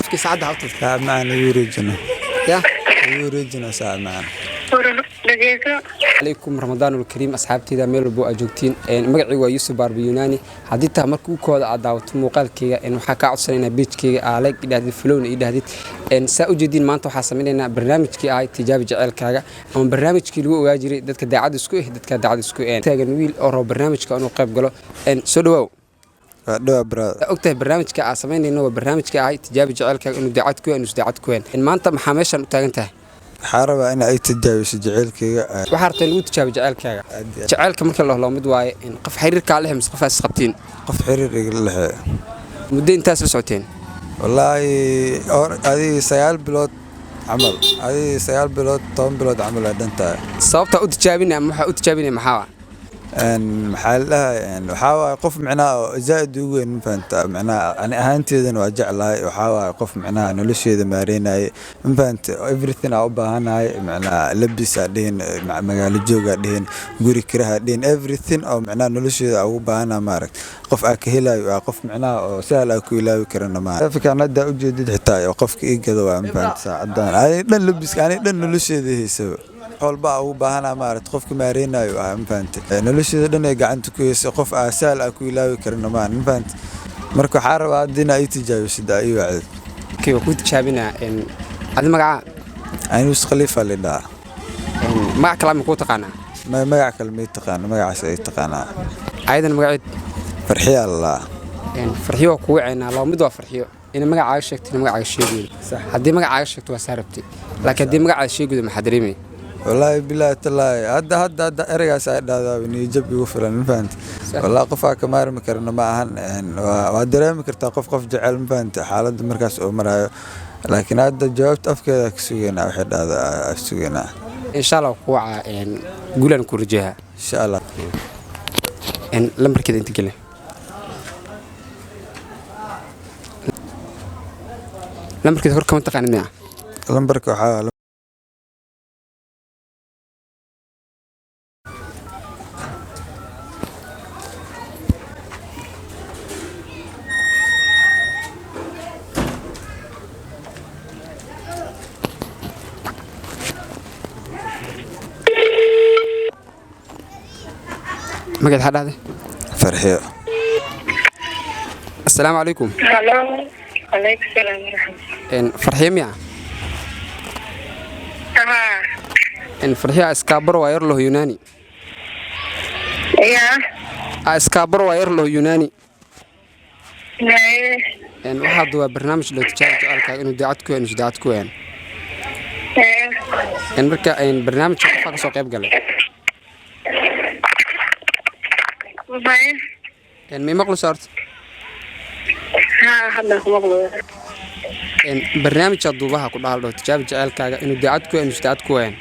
في ساعة عطل ساعد معنا يوريجنا يا يوريجنا ساعد معنا عليكم رمضان الكريم أصحابتي ذا ميل بو أجوكتين مقعي ويوسف باربي يوناني حديثها مركو كود عداوت مقالكيga in waxa ka codsanayna beejkayga aalag idhahdid flown idhahdid saa u jeedin maanta waxa sameeynaa barnaamijkii ay tijaab jaceelkaaga ama barnaamijkii lagu ogaa jiray dadka daacad isku taagan wiil oo barnaamijka inuu qayb galo soo dhawow ogtahay barnaamijka aan sameeynayno waa barnaamijka ay tijaab jaceelkaaga inuu daacad ku in maanta maxaa meeshan u taagan tahay xaraba in ay tijaabiso jaceelkayga waxa rabtaa lagu tijaabiyo jaceelkaaga jaceelka marka la helo mid waaye in qof xiriirka leh mis qof isqabtiin qof xiriir iga leh muddo intaas la socoteen wallahi adi 9 bilood amal adi 9 bilood 10 bilood amal danta sababta u tijaabinaa waxa u tijaabinaa maxaa محلها وحاول قف معناه زائد وين فهمت معناه أنا أهانتي ذا وجعلها وحاول قف معناه إنه ليش إذا مارينا فهمت everything أوبا هنا معناه لبس دين مع مجال الجوجا دين جوري كره دين everything أو معناه إنه ليش إذا أوبا هنا مارك قف أكهلا وقف معناه سهل أكويلا وكرنا ما فكر ندى وجديد حتى وقف كي كذا فهمت ساعدان يعني لن لبس يعني لن ليش إذا يسوي والبا u baahana maarad qofka maareenayo aan faantay noloshada dhan ay gacanta ku hayso qof aasal ah ku ilaawi karno ma aan faantay marka waxa rabaa dina ay tijaabiso ay wacd kii ku tijaabina in ad magaca aynus khalifa lida ma kala ma ku taqaana magaca kalmay taqaana magacaas ay taqaana aydan magaceed farxiyo allah in farxiyo ku wacayna loo mid waa farxiyo in magaca sheegtay magaca sheegay hadii magaca sheegto waa saarabtay laakiin hadii magaca sheegay ma xadrimay والله بالله تلا هذا أرجع سعيد هذا بنيجيب يوفرن فهمت والله قفا كمار مكرنا معهن وهذا مكرت قف جعل فهمت حالة مركز عمره لكن هذا جوابت أفكار كسوينا واحد هذا سوينا إن شاء الله قوة قول أن كورجها إن شاء الله إن لمر كده أنت قلنا لمر كده هركم أنت قاعدين لمر كحال مقعد حد هذا فرحية السلام عليكم الو عليكم السلام ورحمة ان فرحية ميا ان فرحية اسكابر واير له يوناني يا اسكابر واير له يوناني لا ان واحد هو برنامج لو تجارك انه داعتكو انه داعتكو ان مركا ان برنامج قفا كسو قيب قال إن مي مقلو صارت هذا مقلو إن برنامج الضوبها كلها لو تجاب جعلكاga inuu daacad ku ween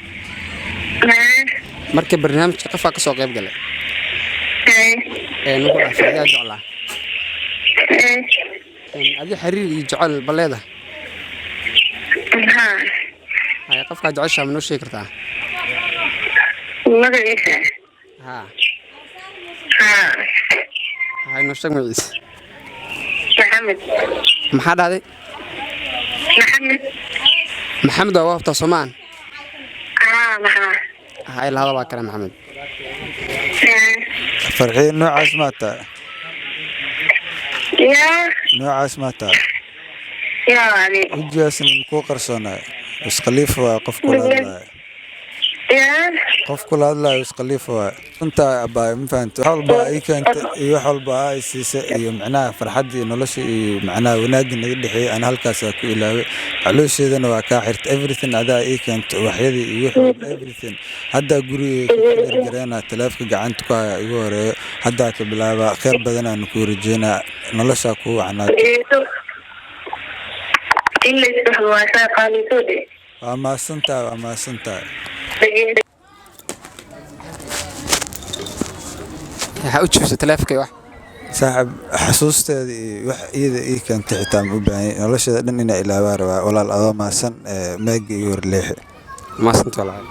marka barnaamijka qafa ka soo qayb galay wuxuu afariyaa jeclaa adi xiriir iyo jecel baleeda hay qofka jecesha ma noo sheegi kartaa magaciisa هاي نشتغل معيس محمد ما حد هذا محمد وهو تصمان محمد هاي هذا بقى كلام محمد فرحين نوع اسماتا يا نوع اسماتا يا علي وجاسن كو قرصنا بس خليفه قف كل هذا قف كل هذا يسقليفه أنت أبا مفهمت حلبة أي كانت حلبة يسيس معناه فرحدي إنه لش معناه وناقي نقدح أنا هالكاسة كلها علوش إذا أنا كاحرت everything هذا أي كانت وحيدي يحب everything هذا قري جرينا تلاف كجعنت كا يقول هذا كبلا خير بدنا نكور جينا نلش أكو عنا إلا يسبحوا قالوا تودي أما سنتا waxaa u jibsay taleefanka wax saaxib xasuusteedii wax iyada kan tixtaan u baahan noloshada dhan ina ilaawaa rabaa walaal adoo maasan meeg iyo leexe maasan walaal